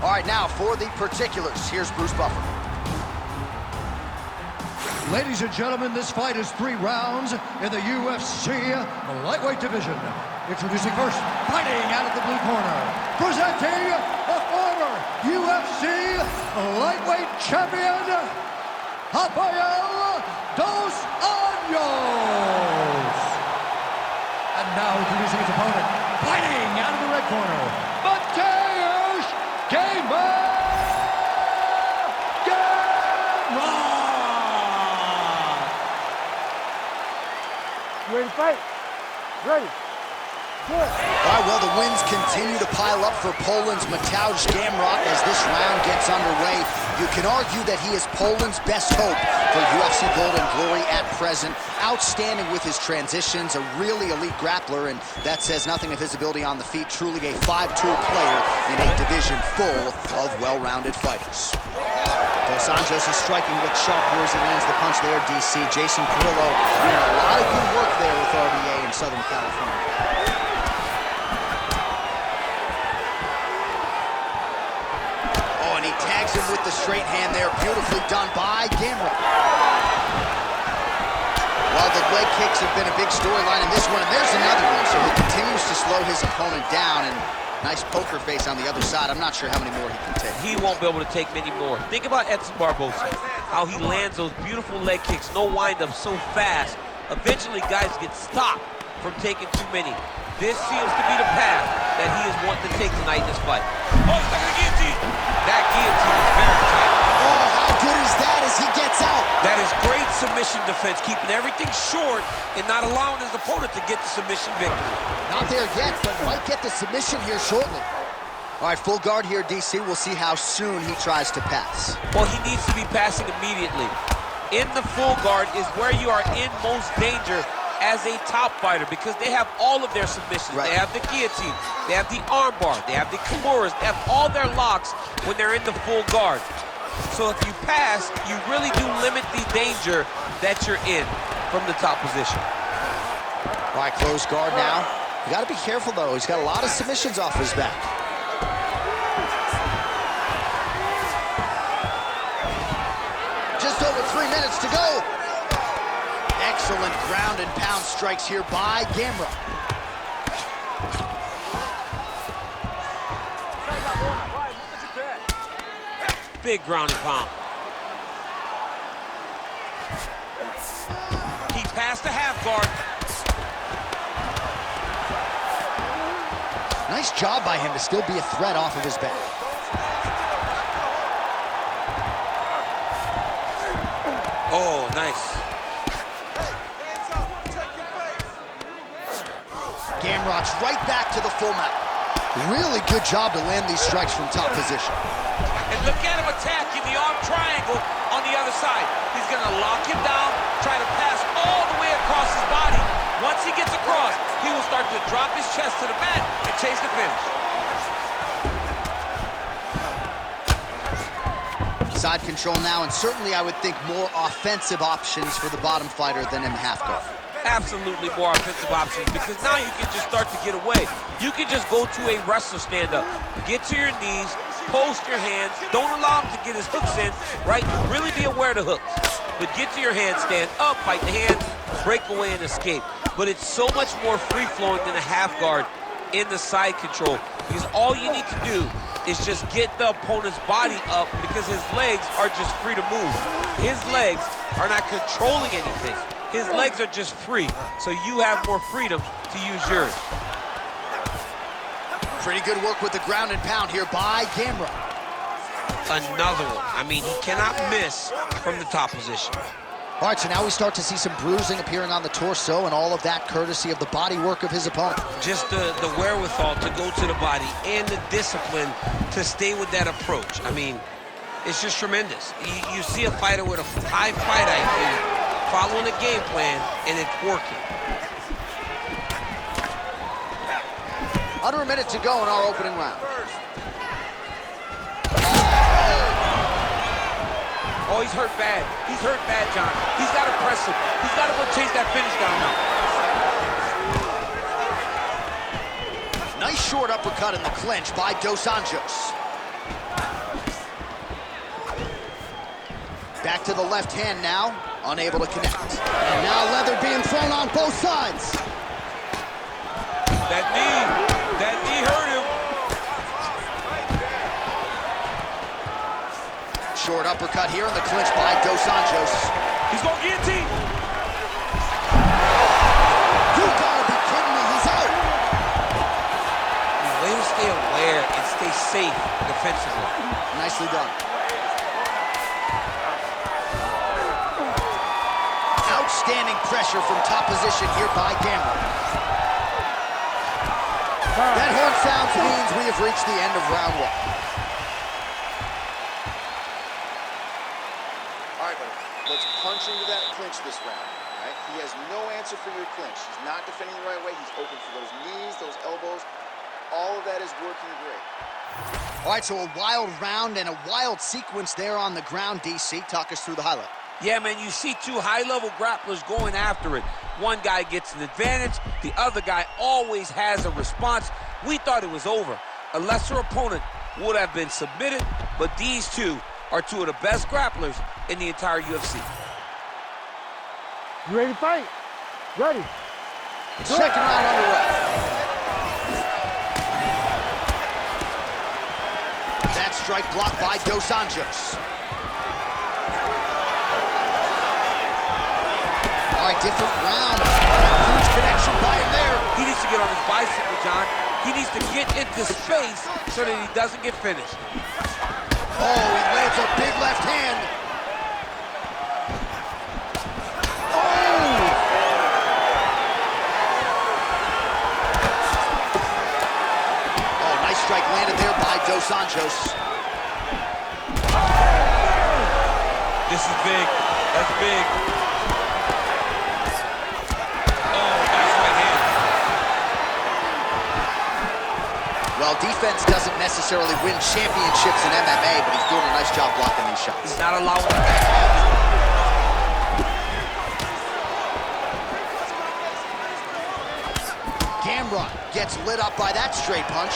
All right, now for the particulars, here's Bruce Buffer. Ladies and gentlemen, this fight is 3 rounds in the UFC lightweight division. Introducing first, fighting out of the blue corner, presenting the former UFC lightweight champion, Рафаэль Дос Anьos. And now introducing his opponent, fighting out of the red corner, Mateusz Ghamrot. You ready to fight? Ready. Good. All right, well, the wins continue to pile up for Poland's Mateusz Ghamrot as this round gets underway. You can argue that he is Poland's best hope for UFC Gold and Glory at present. Outstanding with his transitions, a really elite grappler, and that says nothing of his ability on the feet. Truly a 5-tool player in a division full of well-rounded fighters. Dos Anjos is striking with sharp words and lands the punch there, DC. Jason Perillo doing a lot of good work there with RDA in Southern California. Oh, and he tags him with the straight hand there. Beautifully done by Ghamrot. Well, the leg kicks have been a big storyline in this one, and there's another one. So he continues to slow his opponent down, and nice poker face on the other side. I'm not sure how many more he can take. He won't be able to take many more. Think about Edson Barboza, how he lands those beautiful leg kicks, no wind-up, so fast. Eventually, guys get stopped from taking too many. This seems to be the path that he is wanting to take tonight in this fight. Oh, he's like a guillotine. That guillotine is very tight. Oh, how good is that as he gets out? That is great submission defense, keeping everything short and not allowing his opponent to get the submission victory. Not there yet, but might get the submission here shortly. All right, full guard here, DC. We'll see how soon he tries to pass. Well, he needs to be passing immediately. In the full guard is where you are in most danger as a top fighter because they have all of their submissions. Right. They have the guillotine, they have the armbar, they have the kimuras, they have all their locks when they're in the full guard. So if you pass, you really do limit the danger that you're in from the top position. All right, close guard now. You got to be careful, though. He's got a lot of submissions off his back. Just over 3 minutes to go. Excellent ground and pound strikes here by Ghamrot. Big ground and pound. He passed the half guard. Nice job by him to still be a threat off of his back. Oh, nice. Ghamrot's right back to the full mount. Really good job to land these strikes from top position. And look at him attacking the arm triangle on the other side. He's gonna lock him down, try to pass all the way across his body. Once he gets across, he will start to drop his chest to the mat and chase the finish. Side control now, and certainly I would think more offensive options for the bottom fighter than in the half guard. Absolutely more offensive options because now you can just start to get away. You can just go to a wrestler stand-up, get to your knees, post your hands, don't allow him to get his hooks in, right? Really be aware of the hooks. But get to your hands, stand up, fight the hands, break away and escape. But it's so much more free-flowing than a half guard in the side control because all you need to do is just get the opponent's body up because his legs are just free to move. His legs are not controlling anything. His legs are just free, so you have more freedom to use yours. Pretty good work with the ground and pound here by Ghamrot. Another one. I mean, he cannot miss from the top position. All right, so now we start to see some bruising appearing on the torso, and all of that courtesy of the body work of his opponent. Just the wherewithal to go to the body and the discipline to stay with that approach. I mean, it's just tremendous. You see a fighter with a high fight IQ following a game plan, and it's working. Under a minute to go in our opening round. Oh, he's hurt bad. He's hurt bad, John. He's got to press him. He's got to go chase that finish down now. Nice short uppercut in the clinch by Dos Anjos. Back to the left hand now, unable to connect. And now leather being thrown on both sides. That knee hurt him. Short uppercut here in the clinch by Dos Anjos. He's going guillotine. You gotta be kidding me, he's out. Way to stay aware and stay safe defensively. Nicely done. Outstanding pressure from top position here by Gambler. That horn sounds means we have reached the end of round one. All right, buddy, let's punch into that clinch this round. All right? He has no answer for your clinch. He's not defending the right way. He's open for those knees, those elbows. All of that is working great. All right, so a wild round and a wild sequence there on the ground, DC. Talk us through the highlight. Yeah, man, you see two high-level grapplers going after it. One guy gets an advantage, the other guy always has a response. We thought it was over. A lesser opponent would have been submitted, but these two are two of the best grapplers in the entire UFC. You ready to fight? Ready. Second round underway. That strike blocked by Dos Anjos. All right, different round. Huge connection by him there. He needs to get on his bicycle, John. He needs to get into space so that he doesn't get finished. Oh, he lands a big left hand. Oh, nice strike landed there by Dos Anjos. This is big. That's big. Well, defense doesn't necessarily win championships in MMA, but he's doing a nice job blocking these shots. He's not allowing him back. Ghamrot gets lit up by that straight punch.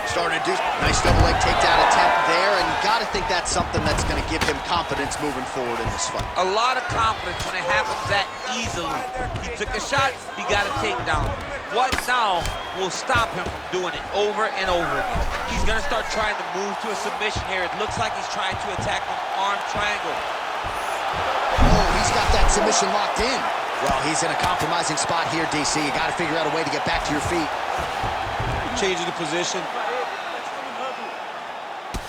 Starting to do nice double leg takedown attempt there, and you got to think that's something that's going to give him confidence moving forward in this fight. A lot of confidence when it happens that easily. He took a shot, he got a takedown. What now will stop him from doing it over and over again? He's going to start trying to move to a submission here. It looks like he's trying to attack an arm triangle. Oh, he's got that submission locked in. Well, he's in a compromising spot here, DC. You got to figure out a way to get back to your feet. Changing the position.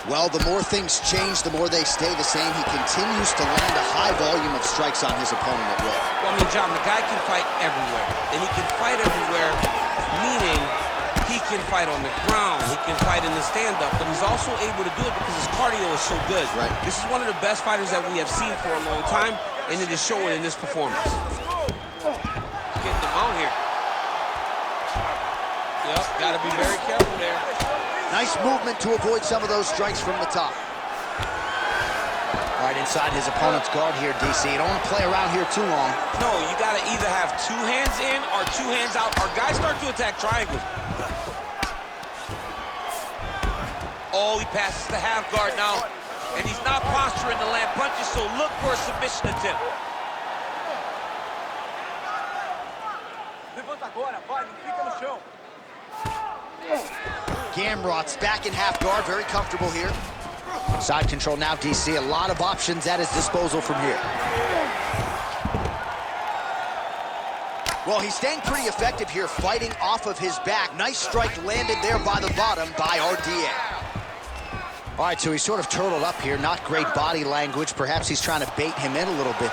Well, the more things change, the more they stay the same. He continues to land a high volume of strikes on his opponent at will. Well, I mean, John, the guy can fight everywhere. And he can fight everywhere, meaning he can fight on the ground, he can fight in the stand-up, but he's also able to do it because his cardio is so good. Right. This is one of the best fighters that we have seen for a long time, and it is showing in this performance. Getting him out here. Yep, got to be very careful there. Nice movement to avoid some of those strikes from the top. Right inside his opponent's guard here, DC. You don't want to play around here too long. No, you got to either have two hands in or two hands out. Our guys start to attack triangles. Oh, he passes the half guard now. And he's not posturing to land punches, so look for a submission attempt. Ghamrot's back in half guard, very comfortable here. Side control now, DC. A lot of options at his disposal from here. Well, he's staying pretty effective here, fighting off of his back. Nice strike landed there by the bottom by RDA. All right, so he's sort of turtled up here. Not great body language. Perhaps he's trying to bait him in a little bit.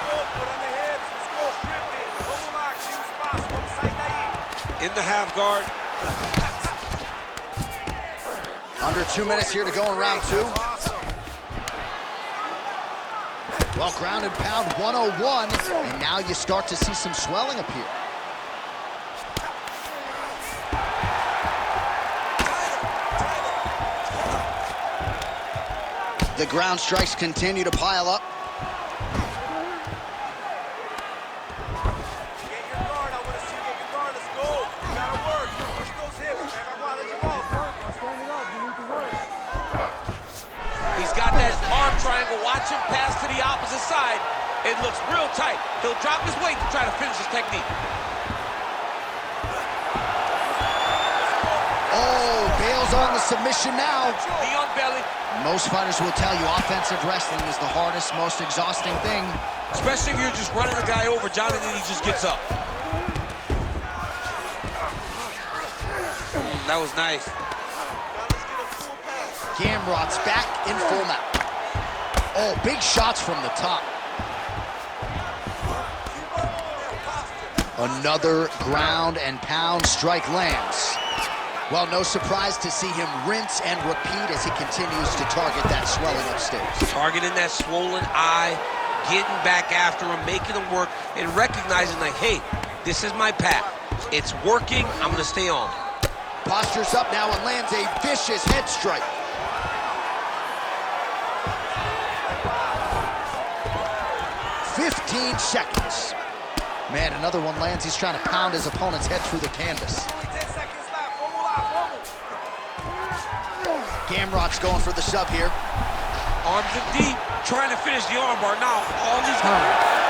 In the half guard. Under 2 minutes here to go in round two. Well, ground and pound 101, and now you start to see some swelling appear. The ground strikes continue to pile up. watch him pass to the opposite side. It looks real tight. He'll drop his weight to try to finish his technique. Oh, bails on the submission now. Knee on belly. Most fighters will tell you offensive wrestling is the hardest, most exhausting thing. Especially if you're just running a guy over, John, and then he just gets up. That was nice. Gamrot's back in full mount. Oh, big shots from the top. Another ground and pound strike lands. Well, no surprise to see him rinse and repeat as he continues to target that swelling upstairs. Targeting that swollen eye, getting back after him, making him work, and recognizing like, hey, this is my path. It's working, I'm gonna stay on. Postures up now and lands a vicious head strike. "15 seconds. Man, another one lands. He's trying to pound his opponent's head through the canvas. Gamrot's going for the sub here. Arms are deep, trying to finish the armbar. Now, all these guys.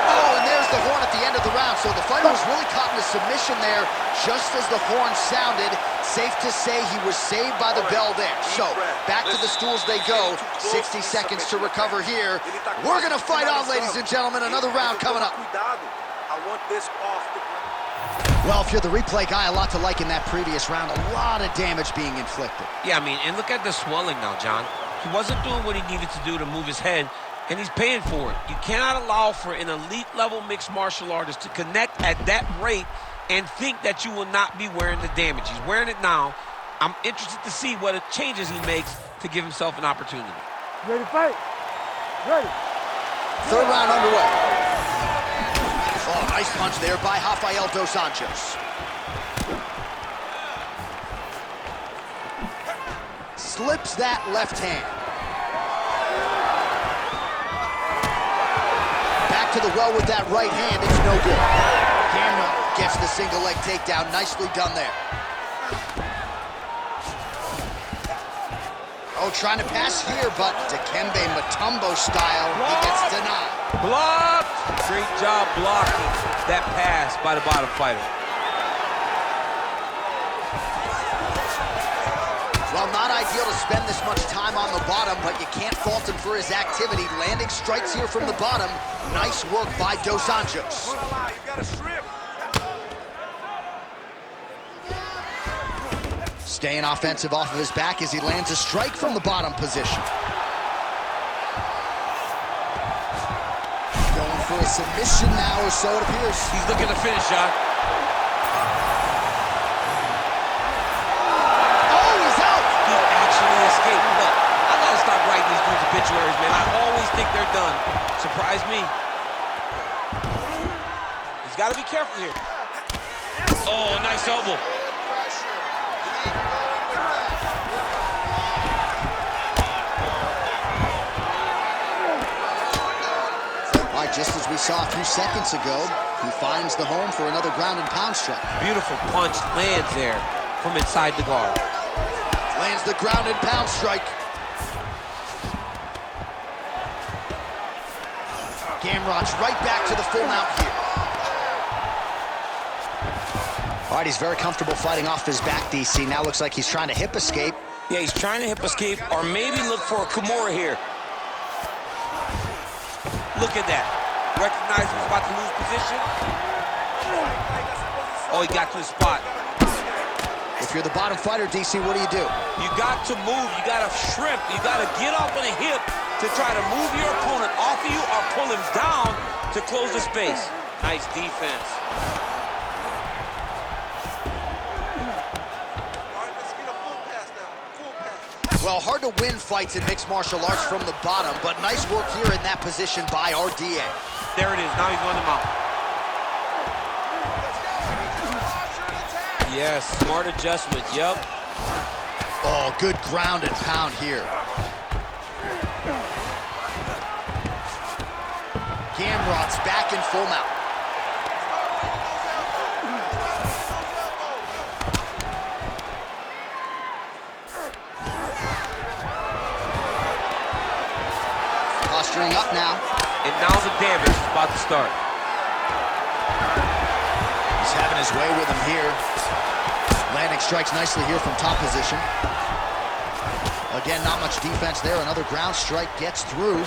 Oh, and there's the horn at the end of the round. So the fighter was really caught in a submission there, just as the horn sounded. Safe to say he was saved by the bell there. So, back to the stools they go. 60 seconds to recover here. We're gonna fight on, ladies and gentlemen. Another round coming up. I want this off the ground. Well, if you're the replay guy, a lot to like in that previous round. A lot of damage being inflicted. Yeah, I mean, and look at the swelling now, John. He wasn't doing what he needed to do to move his head, and he's paying for it. You cannot allow for an elite-level mixed martial artist to connect at that rate and think that you will not be wearing the damage. He's wearing it now. I'm interested to see what changes he makes to give himself an opportunity. Ready to fight? Ready. Third round underway. Oh, nice punch there by Рафаэль Дос Аньос. Slips that left hand. Back to the well with that right hand, it's no good. Gamrot gets the single leg takedown, nicely done there. Oh, trying to pass here, but Dikembe Mutombo style, he gets denied. Blocked! Great job blocking that pass by the bottom fighter. Well, not ideal to spend this much time on the bottom, but you can't fault him for his activity. Landing strikes here from the bottom. Nice work by Dos Anjos. Staying offensive off of his back as he lands a strike from the bottom position. Going for a submission now, or so it appears. He's looking to finish, John. Oh, he's out! He actually escaped. Look, I gotta stop writing these dudes obituaries, man. I always think they're done. Surprise me. He's gotta be careful here. Oh, nice elbow. Just as we saw a few seconds ago, he finds the home for another ground and pound strike. Beautiful punch lands there from inside the guard. Lands the ground and pound strike. Gamrot's right back to the full mount here. All right, he's very comfortable fighting off his back, DC. Now looks like he's trying to hip escape. Yeah, he's trying to hip escape or maybe look for a Kimura here. Look at that. Recognize he's about to lose position. Oh, he got to the spot. If you're the bottom fighter, DC, what do? You got to move. You got to shrimp. You got to get up on a hip to try to move your opponent off of you or pull him down to close the space. Nice defense. Well, hard to win fights in mixed martial arts from the bottom, but nice work here in that position by RDA. There it is. Now he's on the mount. Yes, smart adjustment. Yep. Oh, good ground and pound here. Gamrot's back in full mount. Posturing up top now. And now the damage is about to start. He's having his way with him here. Landing strikes nicely here from top position. Again, not much defense there. Another ground strike gets through.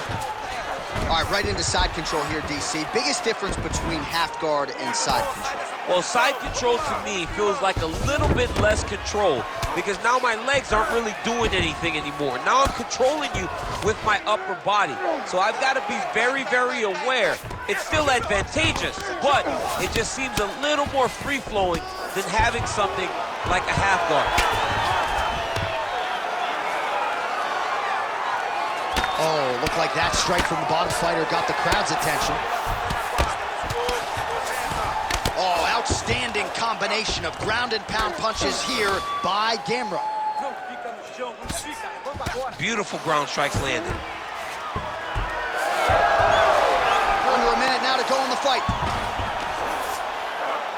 All right, right into side control here, DC. Biggest difference between half guard and side control. Well, side control to me feels like a little bit less control because now my legs aren't really doing anything anymore. Now I'm controlling you with my upper body. So I've got to be very, very aware. It's still advantageous, but it just seems a little more free-flowing than having something like a half guard. Oh, looked like that strike from the bottom fighter got the crowd's attention. Oh, outstanding combination of ground and pound punches here by Ghamrot. Beautiful ground strikes landed. Under a minute now to go in the fight.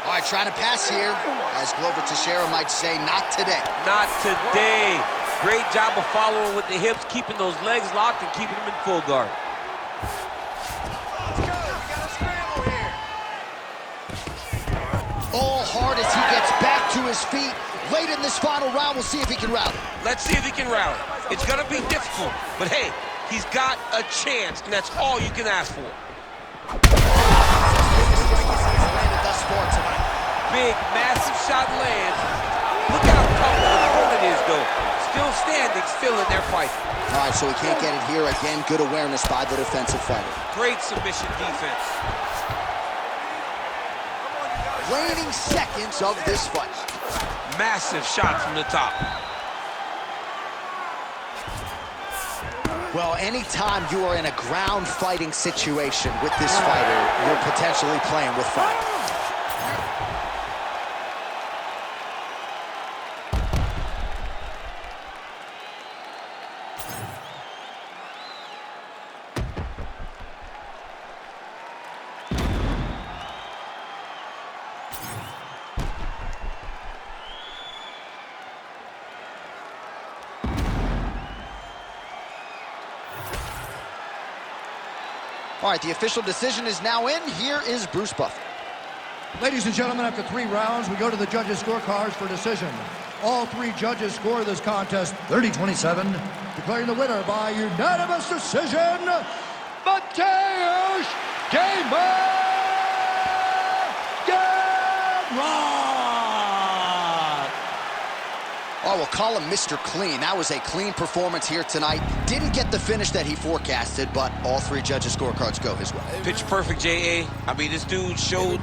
All right, trying to pass here. As Glover Teixeira might say, not today. Not today. Great job of following with the hips, keeping those legs locked and keeping them in full guard. All hard as he gets back to his feet. Late in this final round, we'll see if he can rally. Let's see if he can rally. It's gonna be difficult, but hey, he's got a chance, and that's all you can ask for. Thus far tonight. Big, massive shot lands. Look how tough the opponent is, though. Still standing, still in their fight. All right, so he can't get it here. Again, good awareness by the defensive fighter. Great submission defense. Waning seconds of this fight. Massive shot from the top. Well, anytime you are in a ground fighting situation with this fighter, you're potentially playing with fire. All right, the official decision is now in. Here is Bruce Buffer. Ladies and gentlemen, after 3 rounds, we go to the judges' scorecards for decision. All 3 judges score this contest 30-27, declaring the winner by unanimous decision, Mateusz Ghamrot! Oh, we'll call him Mr. Clean. That was a clean performance here tonight. Didn't get the finish that he forecasted, but all 3 judges' scorecards go his way. Pitch perfect, J.A. I mean, this dude showed